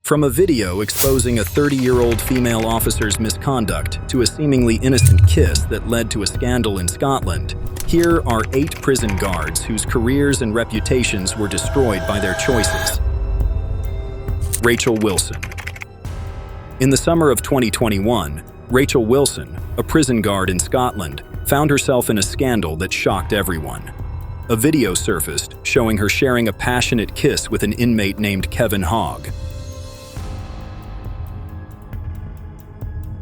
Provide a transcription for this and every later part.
From a video exposing a 30-year-old female officer's misconduct to a seemingly innocent kiss that led to a scandal in Scotland, here are 8 prison guards whose careers and reputations were destroyed by their choices. Rachel Wilson. In the summer of 2021, Rachel Wilson, a prison guard in Scotland, found herself in a scandal that shocked everyone. A video surfaced showing her sharing a passionate kiss with an inmate named Kevin Hogg.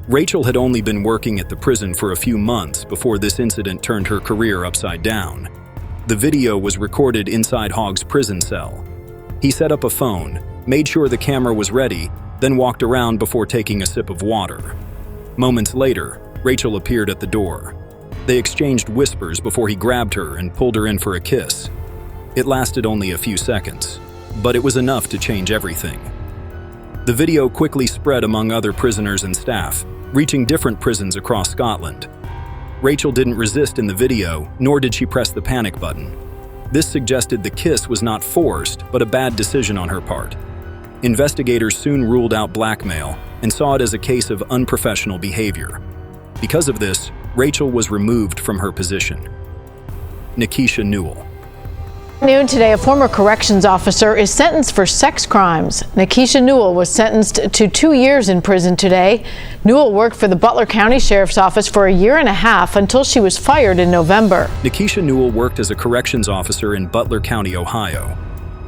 Rachel had only been working at the prison for a few months before this incident turned her career upside down. The video was recorded inside Hogg's prison cell. He set up a phone, made sure the camera was ready, then walked around before taking a sip of water. Moments later, Rachel appeared at the door. They exchanged whispers before he grabbed her and pulled her in for a kiss. It lasted only a few seconds, but it was enough to change everything. The video quickly spread among other prisoners and staff, reaching different prisons across Scotland. Rachel didn't resist in the video, nor did she press the panic button. This suggested the kiss was not forced, but a bad decision on her part. Investigators soon ruled out blackmail and saw it as a case of unprofessional behavior. Because of this, Rachel was removed from her position. Nikisha Newell. Noon today, a former corrections officer is sentenced for sex crimes. Nikisha Newell was sentenced to 2 years in prison today. Newell worked for the Butler County Sheriff's Office for a year and a half until she was fired in November. Nikisha Newell worked as a corrections officer in Butler County, Ohio.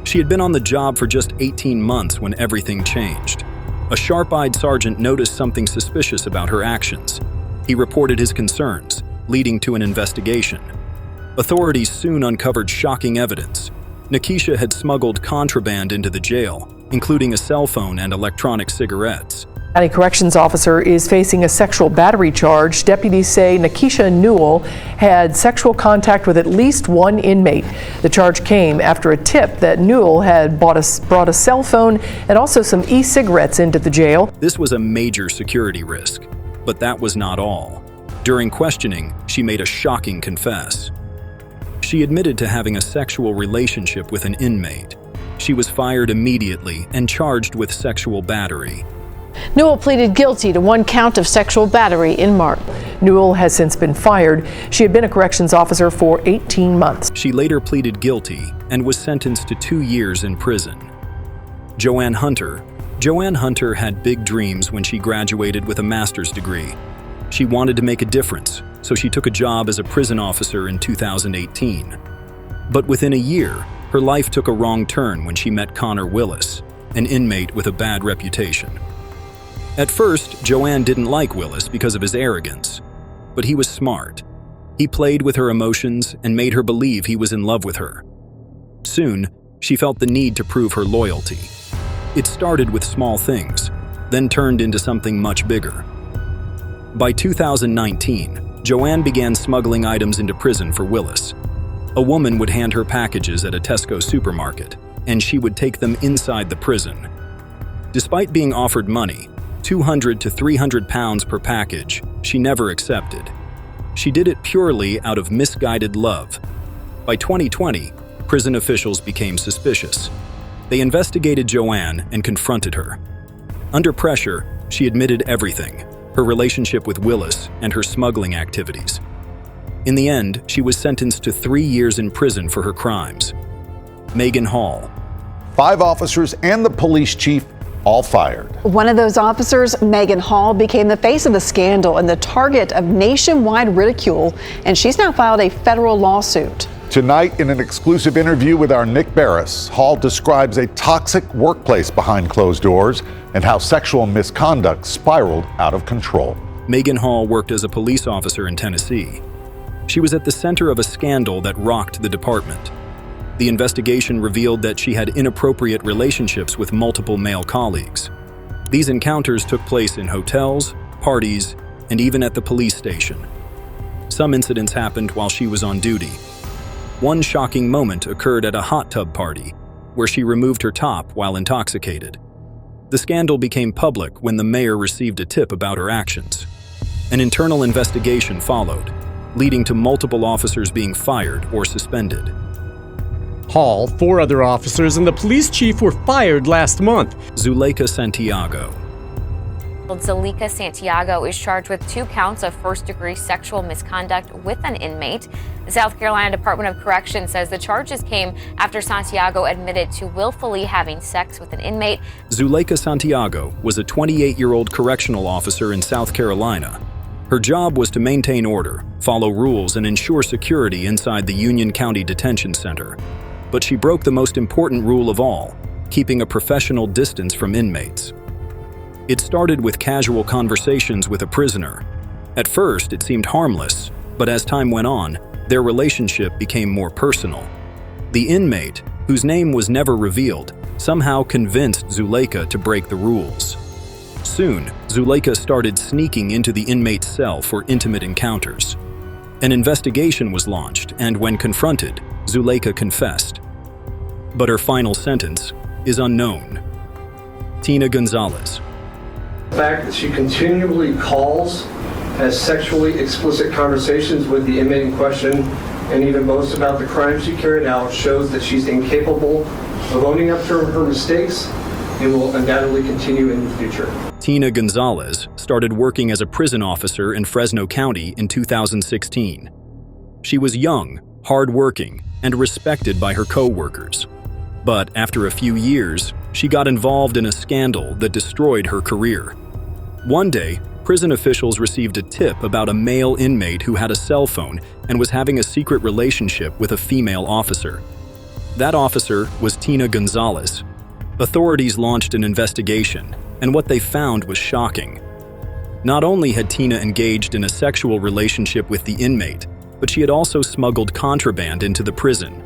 She had been on the job for just 18 months when everything changed. A sharp-eyed sergeant noticed something suspicious about her actions. He reported his concerns, leading to an investigation. Authorities soon uncovered shocking evidence. Nikisha had smuggled contraband into the jail, including a cell phone and electronic cigarettes. County corrections officer is facing a sexual battery charge. Deputies say Nikisha Newell had sexual contact with at least one inmate. The charge came after a tip that Newell had brought a cell phone and also some e-cigarettes into the jail. This was a major security risk, but that was not all. During questioning, she made a shocking confess. She admitted to having a sexual relationship with an inmate. She was fired immediately and charged with sexual battery. Newell pleaded guilty to 1 count of sexual battery in March. Newell has since been fired. She had been a corrections officer for 18 months. She later pleaded guilty and was sentenced to 2 years in prison. Joanne Hunter. Joanne Hunter had big dreams when she graduated with a master's degree. She wanted to make a difference, so she took a job as a prison officer in 2018. But within a year, her life took a wrong turn when she met Connor Willis, an inmate with a bad reputation. At first, Joanne didn't like Willis because of his arrogance, but he was smart. He played with her emotions and made her believe he was in love with her. Soon, she felt the need to prove her loyalty. It started with small things, then turned into something much bigger. By 2019, Joanne began smuggling items into prison for Willis. A woman would hand her packages at a Tesco supermarket, and she would take them inside the prison. Despite being offered money, 200 to 300 pounds per package, she never accepted. She did it purely out of misguided love. By 2020, prison officials became suspicious. They investigated Joanne and confronted her. Under pressure, she admitted everything: her relationship with Willis and her smuggling activities. In the end, she was sentenced to 3 years in prison for her crimes. Megan Hall. 5 officers and the police chief all fired. One of those officers, Megan Hall, became the face of the scandal and the target of nationwide ridicule, and she's now filed a federal lawsuit. Tonight, in an exclusive interview with our Nick Barris, Hall describes a toxic workplace behind closed doors and how sexual misconduct spiraled out of control. Megan Hall worked as a police officer in Tennessee. She was at the center of a scandal that rocked the department. The investigation revealed that she had inappropriate relationships with multiple male colleagues. These encounters took place in hotels, parties, and even at the police station. Some incidents happened while she was on duty. One shocking moment occurred at a hot tub party, where she removed her top while intoxicated. The scandal became public when the mayor received a tip about her actions. An internal investigation followed, leading to multiple officers being fired or suspended. Hall, 4 other officers, and the police chief were fired last month. Zuleika Santiago. Zuleika Santiago is charged with 2 counts of first-degree sexual misconduct with an inmate. The South Carolina Department of Corrections says the charges came after Santiago admitted to willfully having sex with an inmate. Zuleika Santiago was a 28-year-old correctional officer in South Carolina. Her job was to maintain order, follow rules, and ensure security inside the Union County Detention Center. But she broke the most important rule of all, keeping a professional distance from inmates. It started with casual conversations with a prisoner. At first, it seemed harmless, but as time went on, their relationship became more personal. The inmate, whose name was never revealed, somehow convinced Zuleika to break the rules. Soon, Zuleika started sneaking into the inmate's cell for intimate encounters. An investigation was launched, and when confronted, Zuleika confessed. But her final sentence is unknown. Tina Gonzalez. The fact that she continually calls, has sexually explicit conversations with the inmate in question, and even boasts about the crimes she carried out shows that she's incapable of owning up to her mistakes and will undoubtedly continue in the future. Tina Gonzalez started working as a prison officer in Fresno County in 2016. She was young, hardworking, and respected by her co-workers. But after a few years, she got involved in a scandal that destroyed her career. One day, prison officials received a tip about a male inmate who had a cell phone and was having a secret relationship with a female officer. That officer was Tina Gonzalez. Authorities launched an investigation, and what they found was shocking. Not only had Tina engaged in a sexual relationship with the inmate, but she had also smuggled contraband into the prison.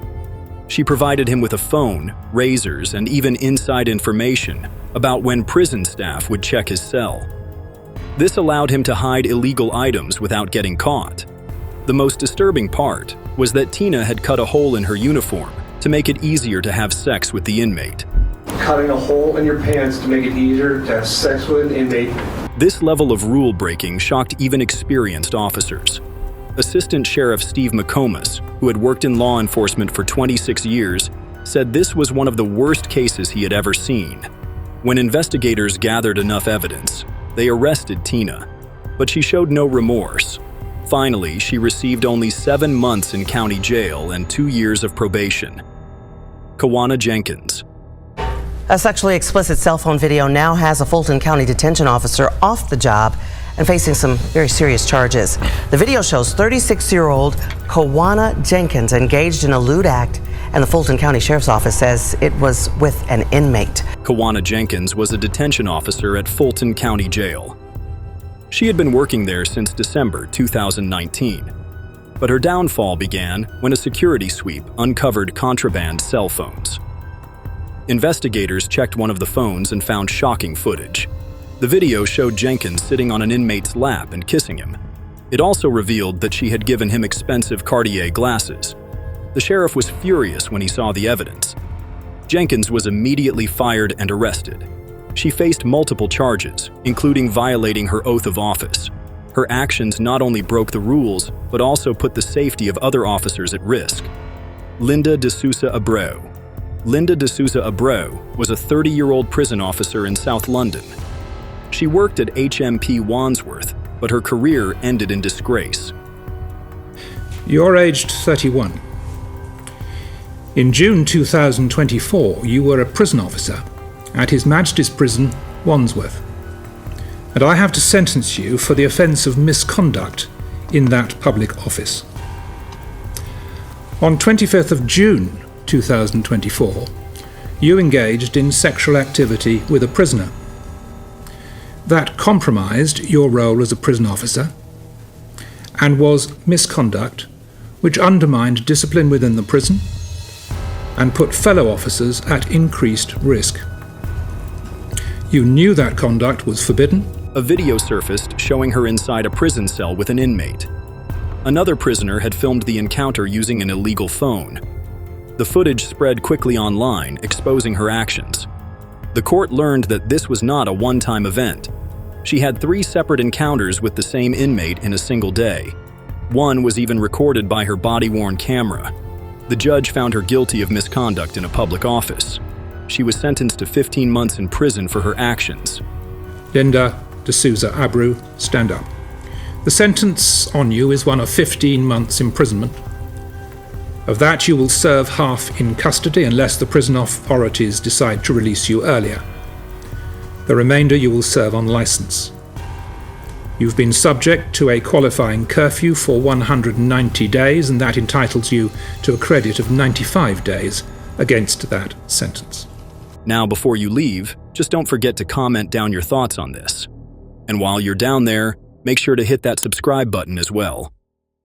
She provided him with a phone, razors, and even inside information about when prison staff would check his cell. This allowed him to hide illegal items without getting caught. The most disturbing part was that Tina had cut a hole in her uniform to make it easier to have sex with the inmate. Cutting a hole in your pants to make it easier to have sex with an inmate. This level of rule breaking shocked even experienced officers. Assistant Sheriff Steve McComas, who had worked in law enforcement for 26 years, said this was one of the worst cases he had ever seen. When investigators gathered enough evidence, they arrested Tina, but she showed no remorse. Finally, she received only 7 months in county jail and 2 years of probation. Kawana Jenkins. A sexually explicit cell phone video now has a Fulton County detention officer off the job and facing some very serious charges. The video shows 36-year-old Kawana Jenkins engaged in a lewd act, and the Fulton County Sheriff's Office says it was with an inmate. Kawana Jenkins was a detention officer at Fulton County Jail. She had been working there since December 2019, but her downfall began when a security sweep uncovered contraband cell phones. Investigators checked one of the phones and found shocking footage. The video showed Jenkins sitting on an inmate's lap and kissing him. It also revealed that she had given him expensive Cartier glasses. The sheriff was furious when he saw the evidence. Jenkins was immediately fired and arrested. She faced multiple charges, including violating her oath of office. Her actions not only broke the rules, but also put the safety of other officers at risk. Linda De Sousa Abreu. Linda De Sousa Abreu was a 30-year-old prison officer in South London. She worked at HMP Wandsworth, but her career ended in disgrace. You're aged 31. In June 2024, you were a prison officer at His Majesty's Prison, Wandsworth. And I have to sentence you for the offence of misconduct in that public office. On 25th of June 2024, you engaged in sexual activity with a prisoner. That compromised your role as a prison officer and was misconduct which undermined discipline within the prison and put fellow officers at increased risk. You knew that conduct was forbidden. A video surfaced showing her inside a prison cell with an inmate. Another prisoner had filmed the encounter using an illegal phone. The footage spread quickly online, exposing her actions. The court learned that this was not a one-time event. She had 3 separate encounters with the same inmate in a single day. One was even recorded by her body-worn camera. The judge found her guilty of misconduct in a public office. She was sentenced to 15 months in prison for her actions. Linda D'Souza Abreu, stand up. The sentence on you is one of 15 months imprisonment. Of that, you will serve half in custody unless the prison authorities decide to release you earlier. The remainder you will serve on license. You've been subject to a qualifying curfew for 190 days, and that entitles you to a credit of 95 days against that sentence. Now, before you leave, just don't forget to comment down your thoughts on this. And while you're down there, make sure to hit that subscribe button as well.